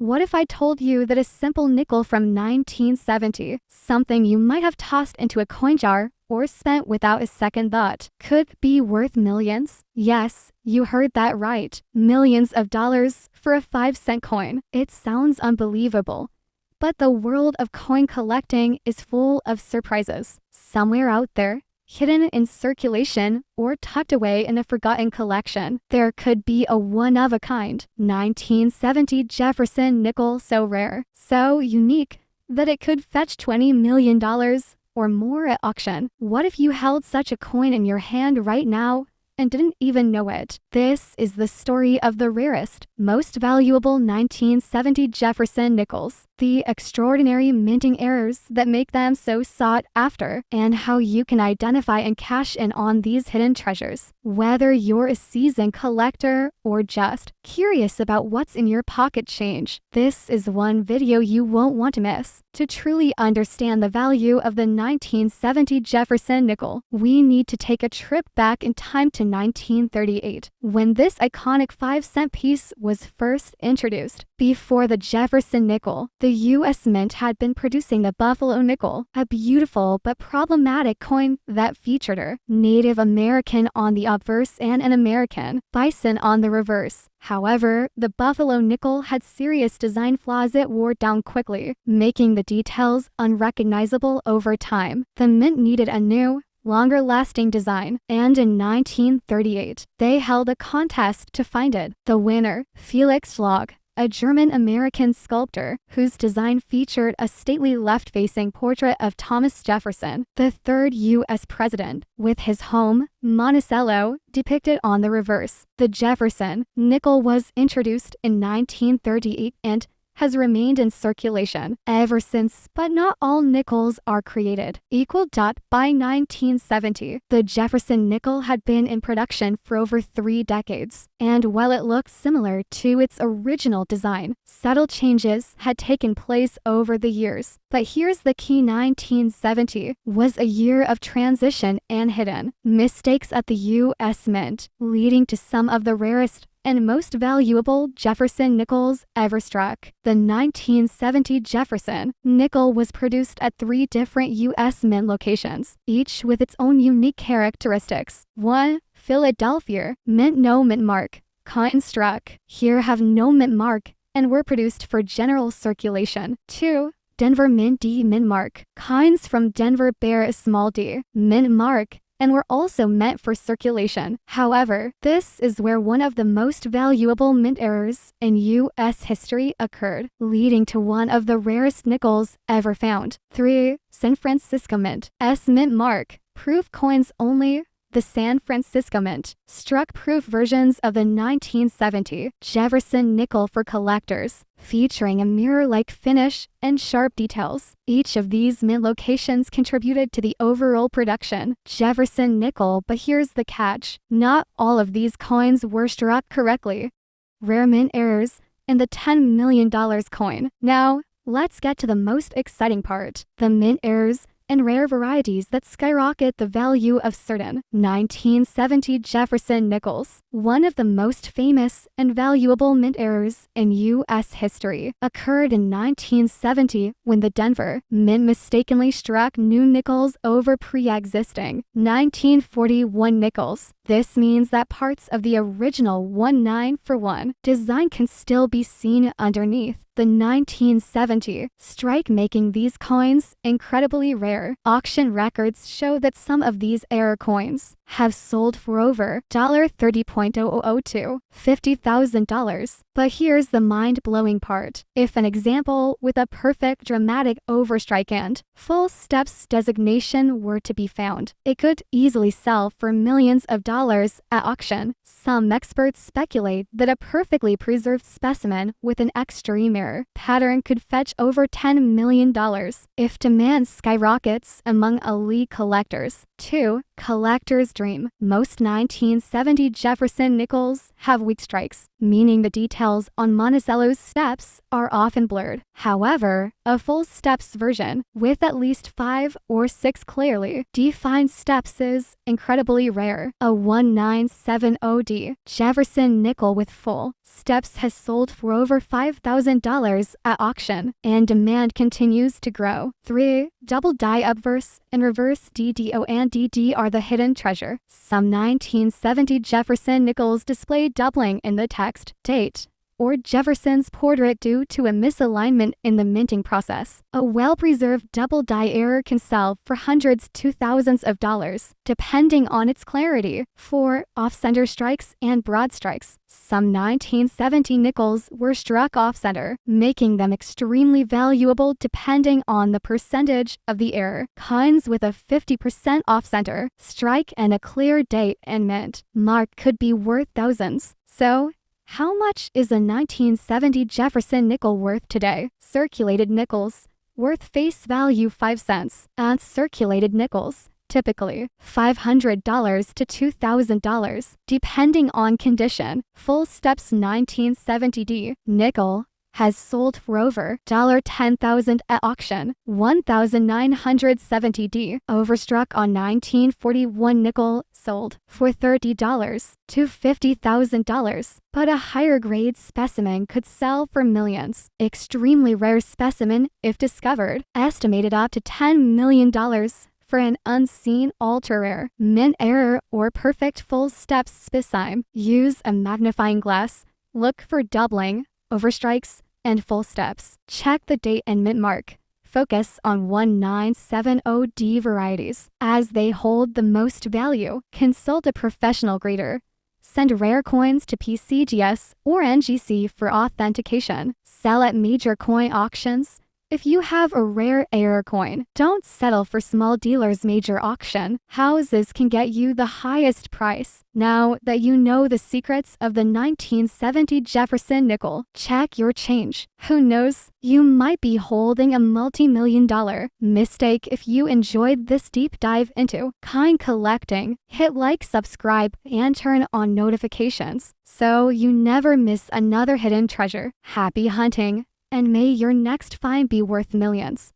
What if I told you that a simple nickel from 1970, something you might have tossed into a coin jar or spent without a second thought, could be worth millions? Yes, you heard that right. Millions of dollars for a 5-cent coin. It sounds unbelievable. But the world of coin collecting is full of surprises. Somewhere out there, hidden in circulation or tucked away in a forgotten collection, there could be a one-of-a-kind 1970 Jefferson nickel so rare, so unique, that it could fetch $20 million or more at auction. What if you held such a coin in your hand right now and didn't even know it? This is the story of the rarest, most valuable 1970 Jefferson nickels, the extraordinary minting errors that make them so sought after, and how you can identify and cash in on these hidden treasures. Whether you're a seasoned collector or just curious about what's in your pocket change, this is one video you won't want to miss. To truly understand the value of the 1970 Jefferson nickel, we need to take a trip back in time to 1938, when this iconic 5-cent piece was first introduced. Before the Jefferson nickel, the U.S. Mint had been producing the Buffalo nickel, a beautiful but problematic coin that featured a Native American on the obverse and an American bison on the reverse. However, the Buffalo nickel had serious design flaws it wore down quickly, making the details unrecognizable over time. The Mint needed a new, longer-lasting design, and in 1938, they held a contest to find it. The winner, Felix Schlag, a German-American sculptor whose design featured a stately left-facing portrait of Thomas Jefferson, the third U.S. president, with his home, Monticello, depicted on the reverse. The Jefferson nickel was introduced in 1938 and has remained in circulation ever since, but not all nickels are created equal. By 1970, the Jefferson nickel had been in production for over 3 decades, and while it looked similar to its original design, subtle changes had taken place over the years. But here's the key: 1970 was a year of transition and hidden mistakes at the U.S. Mint, leading to some of the rarest and most valuable Jefferson nickels ever struck. The 1970 Jefferson nickel was produced at 3 different U.S. Mint locations, each with its own unique characteristics. 1. Philadelphia Mint. No mint mark. Coin struck here have no mint mark and were produced for general circulation. 2. Denver Mint. D. Mint mark. Coins from Denver bear a small d mint mark and were also meant for circulation. However, this is where one of the most valuable mint errors in U.S. history occurred, leading to one of the rarest nickels ever found. 3. San Francisco Mint. S. Mint mark. Proof coins only. The San Francisco Mint struck proof versions of the 1970 Jefferson nickel for collectors, featuring a mirror-like finish and sharp details. Each of these mint locations contributed to the overall production Jefferson nickel, but here's the catch: not all of these coins were struck correctly. Rare mint errors in the $10 million coin. Now, let's get to the most exciting part: the mint errors and rare varieties that skyrocket the value of certain 1970 Jefferson nickels. One of the most famous and valuable mint errors in U.S. history occurred in 1970 when the Denver Mint mistakenly struck new nickels over pre-existing 1941 nickels. This means that parts of the original 1-9-for-1 design can still be seen underneath the 1970 strike, making these coins incredibly rare. Auction records show that some of these error coins have sold for over $30.000 to $50,000. But here's the mind-blowing part: if an example with a perfect dramatic overstrike and full steps designation were to be found, it could easily sell for millions of dollars at auction. Some experts speculate that a perfectly preserved specimen with an extreme error pattern could fetch over $10 million if demand skyrockets among elite collectors. 2. Collector's dream. Most 1970 Jefferson nickels have weak strikes, meaning the details on Monticello's steps are often blurred. However, A full steps version with at least 5 or 6 clearly defined steps is incredibly rare. A 1970 Jefferson nickel with full steps has sold for over $5,000 at auction, and demand continues to grow. 3. Double die obverse and reverse DDO and DD are the hidden treasure. Some 1970 Jefferson nickels display doubling in the text, date, or Jefferson's portrait due to a misalignment in the minting process. A well-preserved double die error can sell for hundreds to thousands of dollars, depending on its clarity. 4. Off-center strikes and broad strikes. Some 1970 nickels were struck off-center, making them extremely valuable depending on the percentage of the error. Coins with a 50% off-center strike and a clear date and mint mark could be worth thousands. So, how much is a 1970 Jefferson nickel worth today? Circulated nickels, worth face value 5 cents. Uncirculated nickels, typically $500 to $2,000, depending on condition. Full steps 1970D nickel has sold for over $10,000 at auction. 1970D overstruck on 1941 nickel sold for $30 to $50,000, but a higher grade specimen could sell for millions. Extremely rare specimen, if discovered, estimated up to $10 million for an unseen ultra-rare, mint error or perfect full steps specimen. Use a magnifying glass. Look for doubling, overstrikes, and full steps. Check the date and mint mark. Focus on 1970D varieties, as they hold the most value. Consult a professional grader. Send rare coins to PCGS or NGC for authentication. Sell at major coin auctions. If you have a rare error coin, don't settle for small dealers' major auction. Houses can get you the highest price. Now that you know the secrets of the 1970 Jefferson nickel, check your change. Who knows? You might be holding a multi-million-dollar mistake. If you enjoyed this deep dive into coin collecting, hit like, subscribe, and turn on notifications so you never miss another hidden treasure. Happy hunting! And may your next find be worth millions.